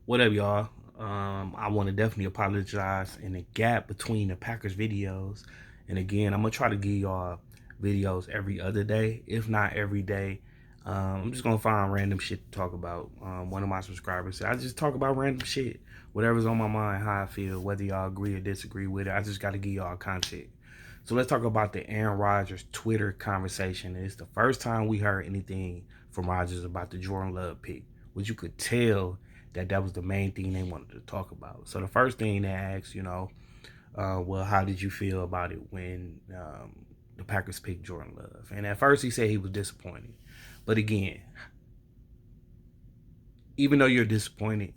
What up, y'all? I want to definitely apologize in the gap between the Packers videos. And again, I'm gonna try to give y'all videos every other day, if not every day. I'm just gonna find random shit to talk about. One of my subscribers said I just talk about random shit, whatever's on my mind, how I feel, whether y'all agree or disagree with it. I just got to give y'all content. So let's talk about the Aaron Rodgers Twitter conversation. It's the first time we heard anything from Rodgers about the Jordan Love pick, which you could tell that was the main thing they wanted to talk about. So the first thing they asked, well, how did you feel about it when the Packers picked Jordan Love? And at first he said he was disappointed. But again, even though you're disappointed,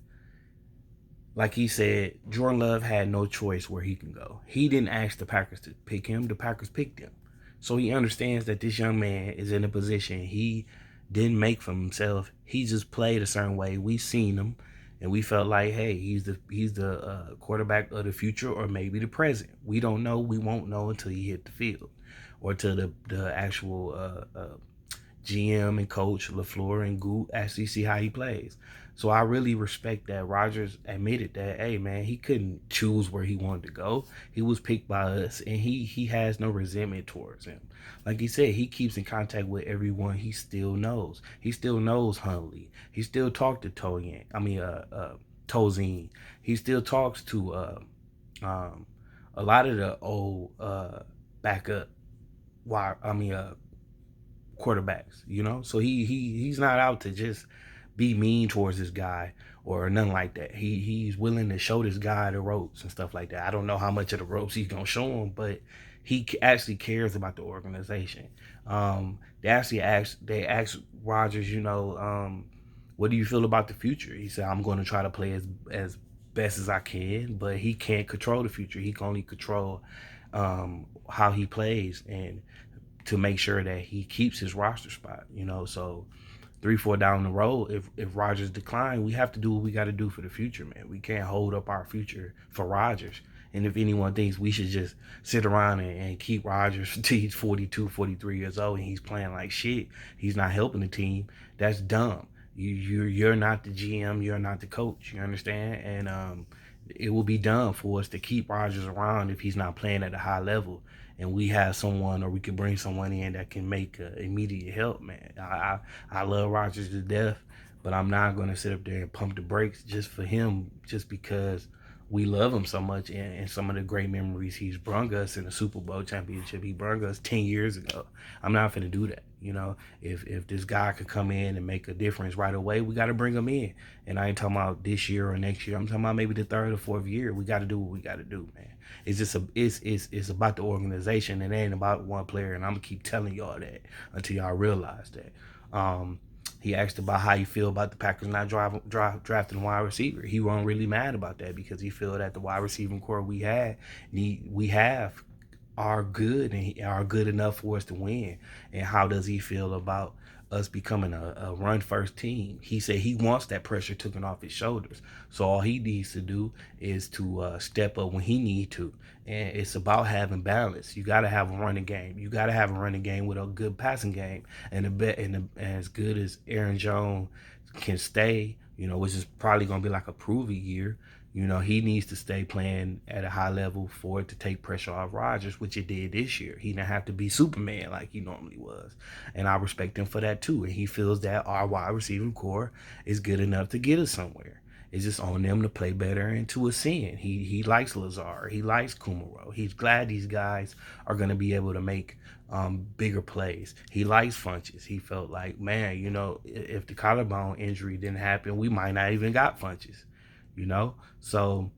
like he said, Jordan Love had no choice where he can go. He didn't ask the Packers to pick him. The Packers picked him. So he understands that this young man is in a position he didn't make for himself. He just played a certain way. We seen him, and we felt like, hey, he's the quarterback of the future or maybe the present. We don't know. We won't know until he hit the field or till the actual GM and coach LaFleur and Goot actually see how he plays. So I really respect that Rodgers admitted that, hey man, he couldn't choose where he wanted to go. He was picked by us, and he has no resentment towards him. Like he said, he keeps in contact with everyone he still knows. He still knows Hunley. He still talked to Tozine. He still talks to a lot of the old backup wide. Quarterbacks, So he's not out to just be mean towards this guy or nothing like that. He's willing to show this guy the ropes and stuff like that. I don't know how much of the ropes he's gonna show him, but he actually cares about the organization. They asked Rodgers, what do you feel about the future? He said, I'm going to try to play as best as I can, but he can't control the future. He can only control how he plays and to make sure that he keeps his roster spot. So 3-4 down the road, if Rodgers decline, we have to do what we got to do for the future, man. We can't hold up our future for Rodgers. And if anyone thinks we should just sit around and keep Rodgers until he's 42, 43 years old and he's playing like shit, he's not helping the team, that's dumb. You're not the GM, you're not the coach, you understand? And it will be dumb for us to keep Rodgers around if he's not playing at a high level, and we have someone, or we could bring someone in that can make immediate help, man. I love Rodgers to death, but I'm not going to sit up there and pump the brakes just for him, just because we love him so much, and some of the great memories he's brung us in the Super Bowl championship he brung us 10 years ago. I'm not going to do that. If this guy could come in and make a difference right away, we got to bring him in. And I ain't talking about this year or next year. I'm talking about maybe the third or fourth year. We got to do what we got to do, man. It's about the organization. It ain't about one player, and I'm gonna keep telling y'all that until y'all realize that. He asked about how you feel about the Packers not drafting a wide receiver. He wasn't really mad about that because he feel that the wide receiving core we have are good and are good enough for us to win. And how does he feel about us becoming a run first team? He said he wants that pressure taken off his shoulders. So all he needs to do is to step up when he need to. And it's about having balance. You got to have a running game. You got to have a running game with a good passing game. And as good as Aaron Jones can stay, which is probably going to be like a prove-it year. He needs to stay playing at a high level for it to take pressure off Rodgers, which it did this year. He didn't have to be Superman like he normally was. And I respect him for that too. And he feels that our wide receiving core is good enough to get us somewhere. It's just on them to play better and to ascend. He likes Lazard. He likes Kumaro. He's glad these guys are going to be able to make bigger plays. He likes Funches. He felt like, man, if the collarbone injury didn't happen, we might not even got Funches. So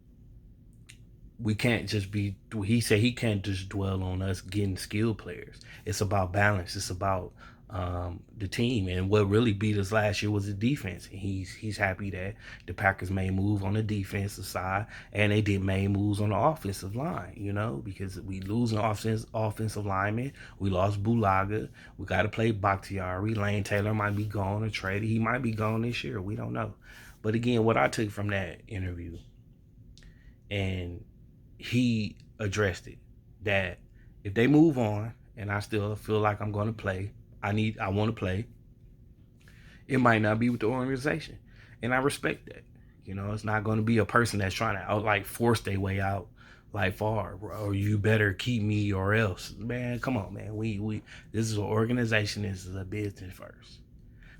we can't just be, he said he can't just dwell on us getting skilled players. It's about balance. It's about the team. And what really beat us last year was the defense. And he's happy that the Packers made move on the defensive side, and they did made moves on the offensive line, because we lose an offensive lineman. We lost Bulaga. We got to play Bakhtiari. Lane Taylor might be gone or traded. He might be gone this year. We don't know. But again, what I took from that interview, and he addressed it, that if they move on and I still feel like I'm going to play, I want to play, it might not be with the organization. And I respect that. You know, it's not going to be a person that's trying to like force their way out like far, or you better keep me or else. Man, come on, man. We this is an organization. This is a business first.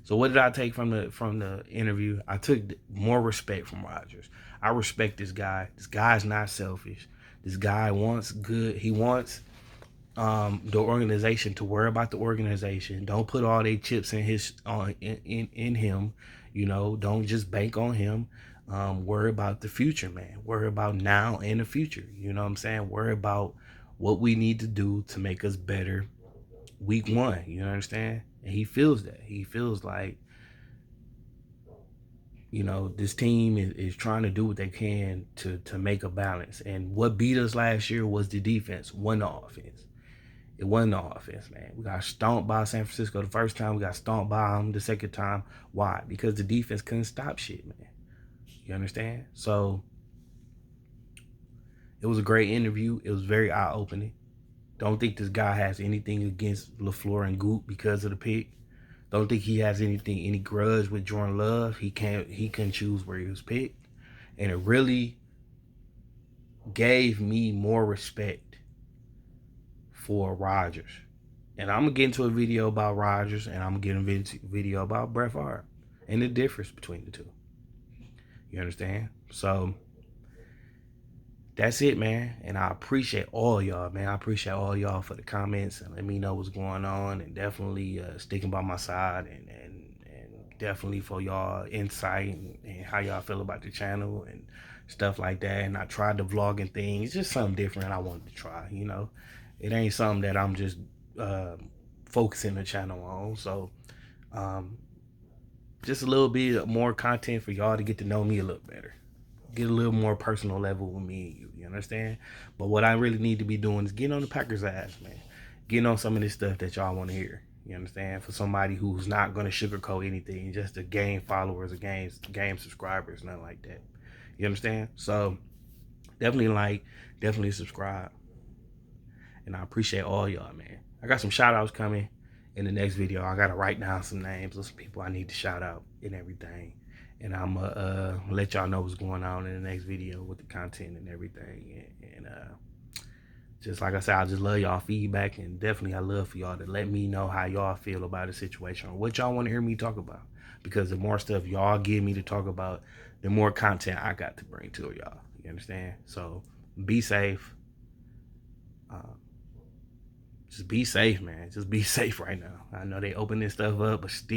So what did I take from the interview? I took more respect from Rodgers. I respect this guy. This guy's not selfish. This guy wants good. He wants the organization to worry about the organization. Don't put all their chips in his in him. You know, don't just bank on him. Worry about the future, man. Worry about now and the future. You know what I'm saying? Worry about what we need to do to make us better week one. You understand? And he feels that. He feels like, you know, this team is trying to do what they can to make a balance. And what beat us last year was the defense, wasn't the offense. It wasn't the offense, man. We got stomped by San Francisco the first time. We got stomped by them the second time. Why? Because the defense couldn't stop shit, man. You understand? So it was a great interview. It was very eye-opening. Don't think this guy has anything against LaFleur and Goop because of the pick. Don't think he has any grudge with Jordan Love. He can choose where he was picked. And it really gave me more respect for Rodgers. And I'm gonna get into a video about Rodgers, and I'm gonna get a video about Brett Favre and the difference between the two. You understand? So that's it, man. And I appreciate all y'all, man. I appreciate all y'all for the comments and let me know what's going on, and definitely sticking by my side, and definitely for y'all insight and how y'all feel about the channel and stuff like that. And I tried the vlogging thing. It's just something different I wanted to try, you know. It ain't something that I'm just focusing the channel on. So just a little bit more content for y'all to get to know me a little better. Get a little more personal level with me and you understand? But what I really need to be doing is getting on the Packers' ass, man. Getting on some of this stuff that y'all want to hear. You understand? For somebody who's not going to sugarcoat anything, just the game followers or game subscribers, nothing like that. You understand? So definitely like, definitely subscribe. And I appreciate all y'all, man. I got some shout outs coming in the next video. I got to write down some names of some people I need to shout out and everything. And I'm going to let y'all know what's going on in the next video with the content and everything. And just like I said, I just love y'all feedback. And definitely I love for y'all to let me know how y'all feel about the situation or what y'all want to hear me talk about. Because the more stuff y'all give me to talk about, the more content I got to bring to y'all. You understand? So be safe. Just be safe, man. Just be safe right now. I know they open this stuff up, but still.